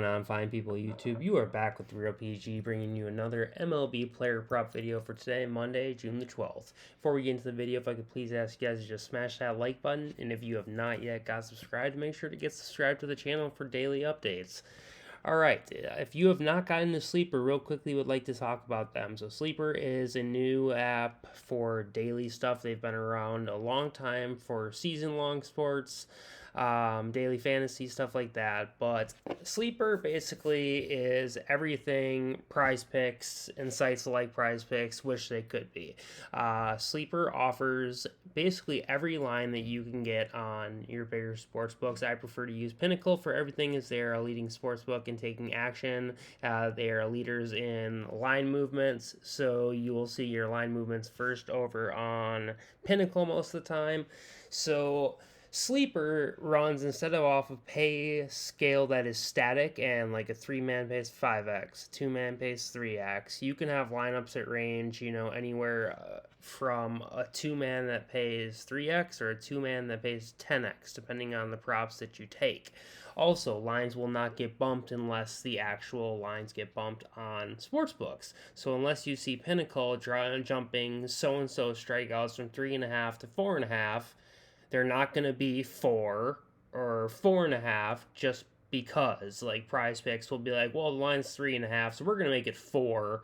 On Fine People YouTube, you are back with the Real PG, bringing you another MLB player prop video for today, Monday, June the 12th. Before we get into the video, if I could please ask you guys to just smash that like button, and if you have not yet got subscribed, make sure to get subscribed to the channel for daily updates. Alright, if you have not gotten to Sleeper, real quickly would like to talk about them. So Sleeper is a new app for daily stuff. They've been around a long time for season-long sports, daily fantasy, stuff like that. But Sleeper basically is everything Prize Picks and sites like Prize Picks wish they could be. Sleeper offers basically every line that you can get on your bigger sports books. I prefer to use Pinnacle for everything, as they are a leading sports book in taking action. They are leaders in line movements, so you will see your line movements first over on Pinnacle most of the time. So Sleeper runs instead of off of pay scale that is static and like a 3-man pays 5x, 2-man pays 3x. You can have lineups that range, anywhere from a 2-man that pays 3x or a 2-man that pays 10x, depending on the props that you take. Also, lines will not get bumped unless the actual lines get bumped on sportsbooks. So unless you see Pinnacle jumping so-and-so strikeouts from 3.5 to 4.5, they're not going to be 4 or 4.5 just because. Like, Prize Picks will be like, well, the line's 3.5, so we're going to make it 4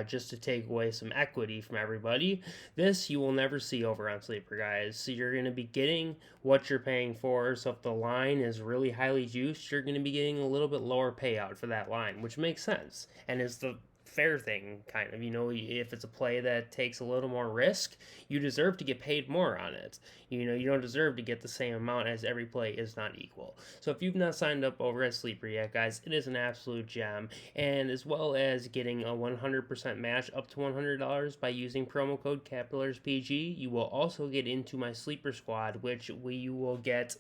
just to take away some equity from everybody. This you will never see over on Sleeper, guys. So you're going to be getting what you're paying for. So if the line is really highly juiced, you're going to be getting a little bit lower payout for that line, which makes sense and is the fair thing, kind of. If it's a play that takes a little more risk, you deserve to get paid more on it. You don't deserve to get the same amount, as every play is not equal. So if you've not signed up over at Sleeper yet, guys, it is an absolute gem. And as well as getting a 100% match up to $100 by using promo code CapillarPG, you will also get into my Sleeper squad, which you will get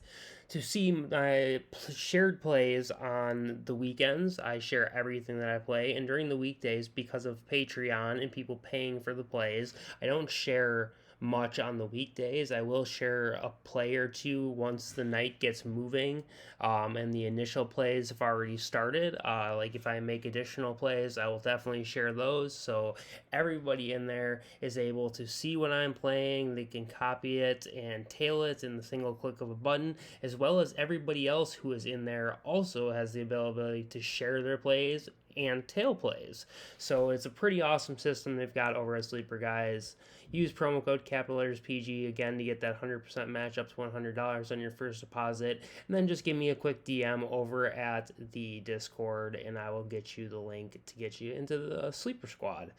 to see my shared plays on the weekends. I share everything that I play, and during the weekdays, because of Patreon and people paying for the plays, I don't share much on the weekdays. I will share a play or two once the night gets moving, and the initial plays have already started. Like if I make additional plays, I will definitely share those, so everybody in there is able to see what I'm playing. They can copy it and tail it in the single click of a button, as well as everybody else who is in there also has the ability to share their plays and tail plays. So it's a pretty awesome system they've got over at Sleeper, guys. Use promo code CapillarPG again to get that 100% match up to $100 on your first deposit, and then just give me a quick DM over at the Discord, and I will get you the link to get you into the Sleeper squad.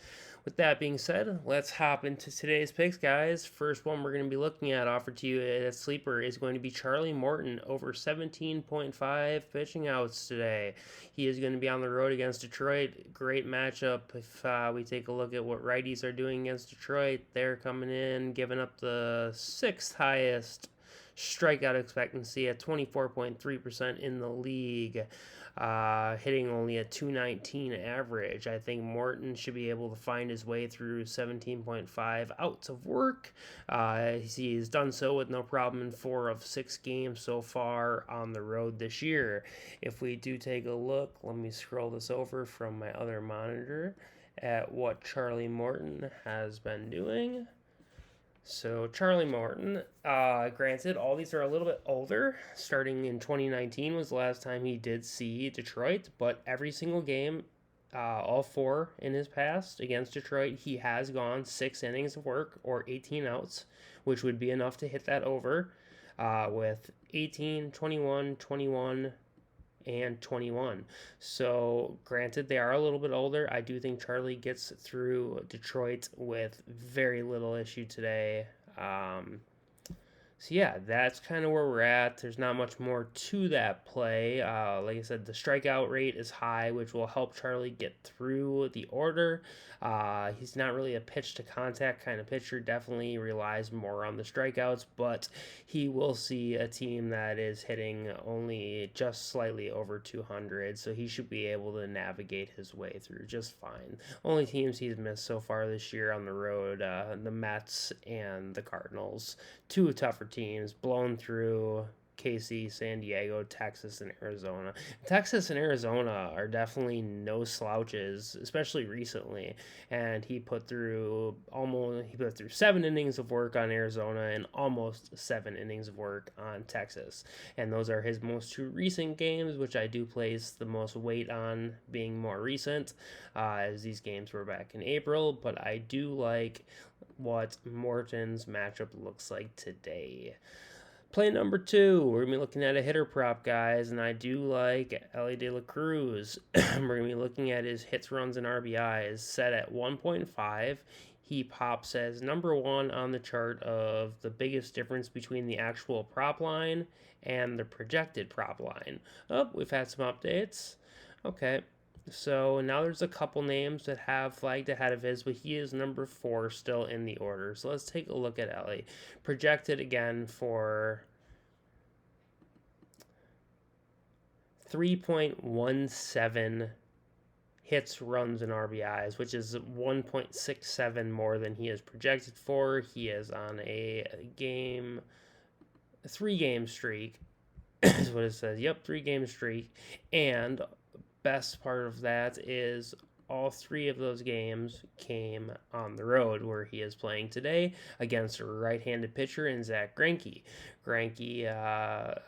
With that being said, let's hop into today's picks, guys. First one we're going to be looking at offered to you at Sleeper is going to be Charlie Morton over 17.5 pitching outs today. He is going to be on the road against Detroit. Great matchup. If we take a look at what righties are doing against Detroit, they're coming in, giving up the 6th highest strikeout expectancy at 24.3% in the league, hitting only a 219 average. I think Morton should be able to find his way through 17.5 outs of work. He's done so with no problem in 4 of 6 games so far on the road this year. If we do take a look, let me scroll this over from my other monitor at what Charlie Morton has been doing. So Charlie Morton, granted, all these are a little bit older. Starting in 2019 was the last time he did see Detroit, but every single game, all 4 in his past against Detroit, he has gone 6 innings of work or 18 outs, which would be enough to hit that over, with 18, 21, 21, and 21. So granted, they are a little bit older. I do think Charlie gets through Detroit with very little issue today. So yeah, that's kind of where we're at. There's not much more to that play. Like I said, the strikeout rate is high, which will help Charlie get through the order. He's not really a pitch to contact kind of pitcher. Definitely relies more on the strikeouts, but he will see a team that is hitting only just slightly over 200, so he should be able to navigate his way through just fine. Only teams he's missed so far this year on the road, the Mets and the Cardinals. 2 tougher teams, blown through, KC, San Diego, Texas, and Arizona. Texas and Arizona are definitely no slouches, especially recently. And he put through 7 innings of work on Arizona and almost 7 innings of work on Texas. And those are his most two recent games, which I do place the most weight on being more recent, as these games were back in April. But I do like what Morton's matchup looks like today. Play number 2, we're going to be looking at a hitter prop, guys, and I do like Elly De La Cruz. We're going to be looking at his hits, runs, and RBIs set at 1.5. He pops as number 1 on the chart of the biggest difference between the actual prop line and the projected prop line. Oh, we've had some updates. Okay. So now there's a couple names that have flagged ahead of his, but he is number 4 still in the order. So let's take a look at Elly. Projected again for 3.17 hits, runs, and RBIs, which is 1.67 more than he is projected for. He is on a 3-game streak, is what it says. Yep, 3-game streak. And best part of that is all 3 of those games came on the road, where he is playing today against a right-handed pitcher in Zach Greinke. Greinke,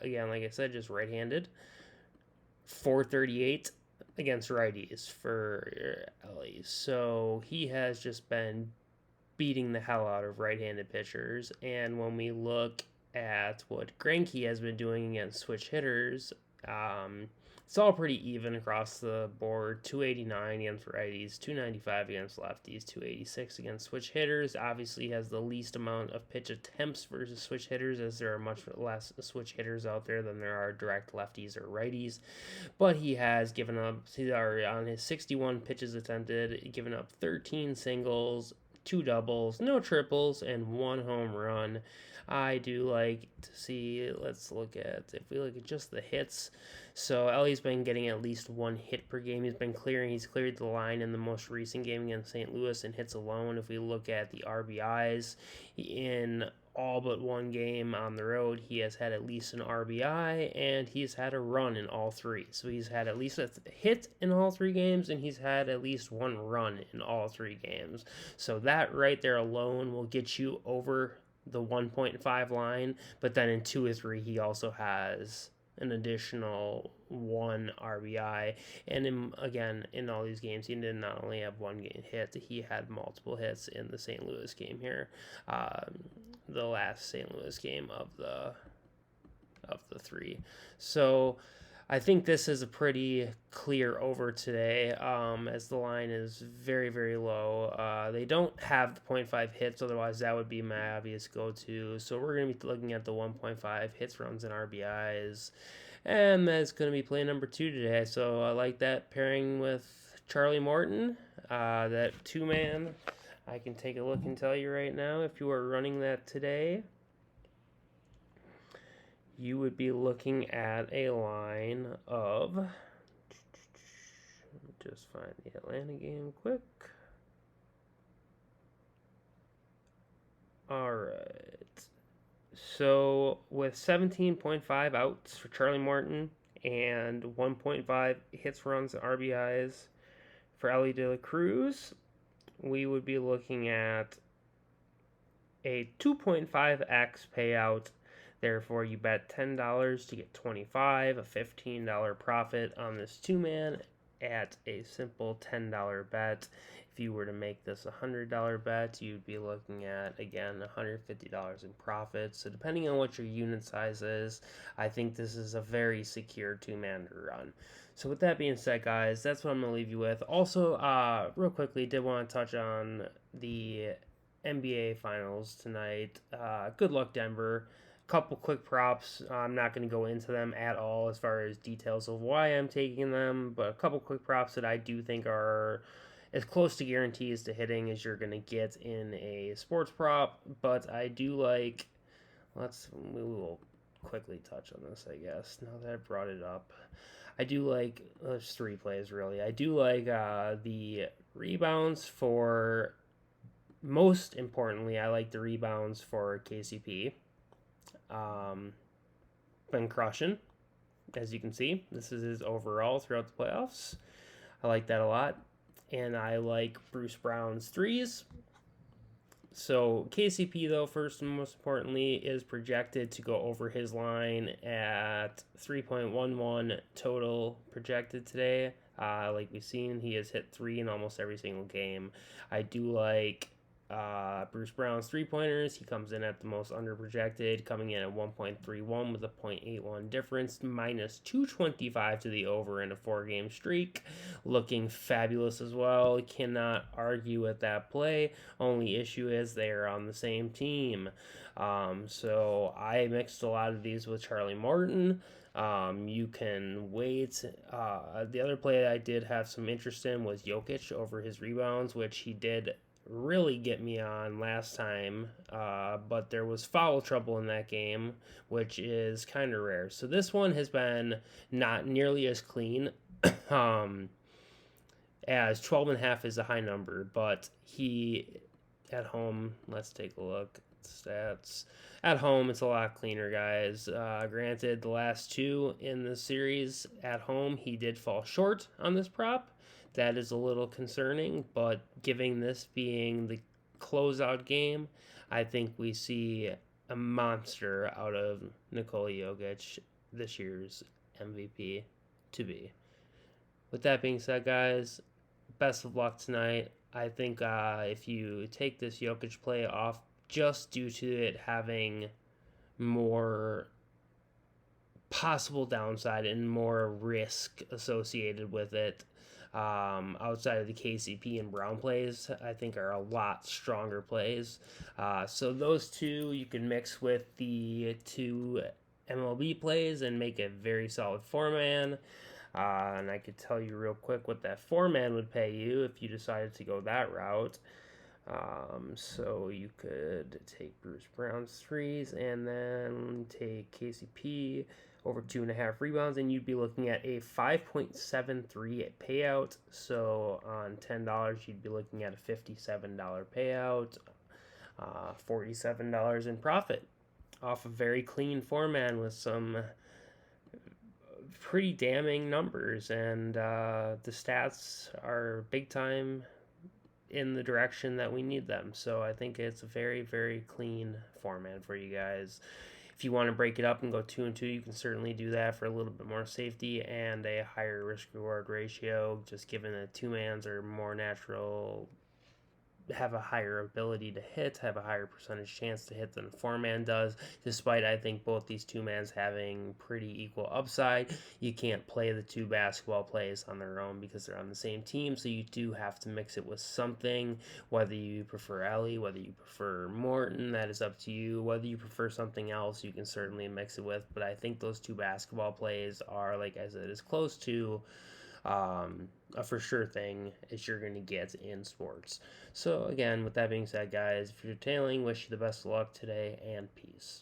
again, like I said, just right-handed. 438 against righties for Elly. So he has just been beating the hell out of right-handed pitchers. And when we look at what Greinke has been doing against switch hitters, it's all pretty even across the board. 289 against righties, 295 against lefties, 286 against switch hitters. Obviously has the least amount of pitch attempts versus switch hitters, as there are much less switch hitters out there than there are direct lefties or righties. But he has given up, on his 61 pitches attempted, given up 13 singles, 2 doubles, no triples, and 1 home run. I do like to see, let's look at, if we look at just the hits. So Elly's been getting at least 1 hit per game. He's cleared the line in the most recent game against St. Louis in hits alone. If we look at the RBIs, in all but 1 game on the road, he has had at least an RBI, and he's had a run in all 3. So he's had at least a hit in all 3 games, and he's had at least 1 run in all 3 games. So that right there alone will get you over the 1.5 line, but then in 2 or 3 he also has an additional 1 RBI, and in all these games he did not only have 1 hit, he had multiple hits in the St. Louis game here, the last St. Louis game of the 3. So I think this is a pretty clear over today, as the line is very, very low. They don't have the 0.5 hits, otherwise that would be my obvious go-to. So we're going to be looking at the 1.5 hits, runs, and RBIs, and that's going to be play number 2 today. So I like that pairing with Charlie Morton, that 2-man. I can take a look and tell you right now, if you are running that today, you would be looking at a line of, let me just find the Atlanta game quick. All right. So with 17.5 outs for Charlie Morton and 1.5 hits, runs, and RBIs for Elly De La Cruz, we would be looking at a 2.5x payout. Therefore, you bet $10 to get $25, a $15 profit on this 2-man at a simple $10 bet. If you were to make this a $100 bet, you'd be looking at, again, $150 in profit. So depending on what your unit size is, I think this is a very secure 2-man to run. So with that being said, guys, that's what I'm going to leave you with. Also, real quickly, did want to touch on the NBA Finals tonight. Good luck, Denver. Couple quick props. I'm not going to go into them at all as far as details of why I'm taking them, but a couple quick props that I do think are as close to guarantees to hitting as you're going to get in a sports prop. But I do like, we will quickly touch on this, I guess, now that I've brought it up. I do like, there's 3 plays really. I do like the rebounds for, most importantly, I like the rebounds for KCP. been crushing. As you can see, this is his overall throughout the playoffs. I like that a lot. And I like Bruce Brown's threes. So KCP, though, first and most importantly, is projected to go over his line at 3.11 total projected today. Like we've seen, he has hit three in almost every single game. I do like Bruce Brown's three-pointers. He comes in at the most under-projected, coming in at 1.31 with a 0.81 difference, minus 225 to the over in a four-game streak. Looking fabulous as well. Cannot argue with that play. Only issue is they are on the same team. So I mixed a lot of these with Charlie Morton. You can wait. The other play that I did have some interest in was Jokic over his rebounds, which he did really get me on last time, but there was foul trouble in that game, which is kind of rare. So this one has been not nearly as clean, as 12.5 is a high number, but he at home, let's take a look at stats. At home, it's a lot cleaner, guys. Granted, the last two in the series at home, he did fall short on this prop. That is a little concerning, but giving this being the closeout game, I think we see a monster out of Nikola Jokic, this year's MVP to be. With that being said, guys, best of luck tonight. I think if you take this Jokic play off just due to it having more possible downside and more risk associated with it, outside of the KCP and Brown plays, I think are a lot stronger plays. So those two you can mix with the two MLB plays and make a very solid four-man. And I could tell you real quick what that four-man would pay you if you decided to go that route. So you could take Bruce Brown's threes and then take KCP over 2.5 rebounds, and you'd be looking at a 5.73 payout. So on $10, you'd be looking at a $57 payout, $47 in profit off a very clean four-man with some pretty damning numbers, and the stats are big time in the direction that we need them. So I think it's a very, very clean four-man for you guys. If you want to break it up and go 2 and 2, you can certainly do that for a little bit more safety and a higher risk-reward ratio, just given that two-mans are more natural, have a higher ability to hit, have a higher percentage chance to hit than a four-man does, despite I think both these two-mans having pretty equal upside. You can't play the two basketball plays on their own because they're on the same team, so you do have to mix it with something, whether you prefer Ellie, whether you prefer Morton, that is up to you. Whether you prefer something else, you can certainly mix it with, but I think those two basketball plays are, like I said, as close to a for sure thing as you're going to get in sports. So again, with that being said, guys, if you're tailing, wish you the best of luck today, and peace.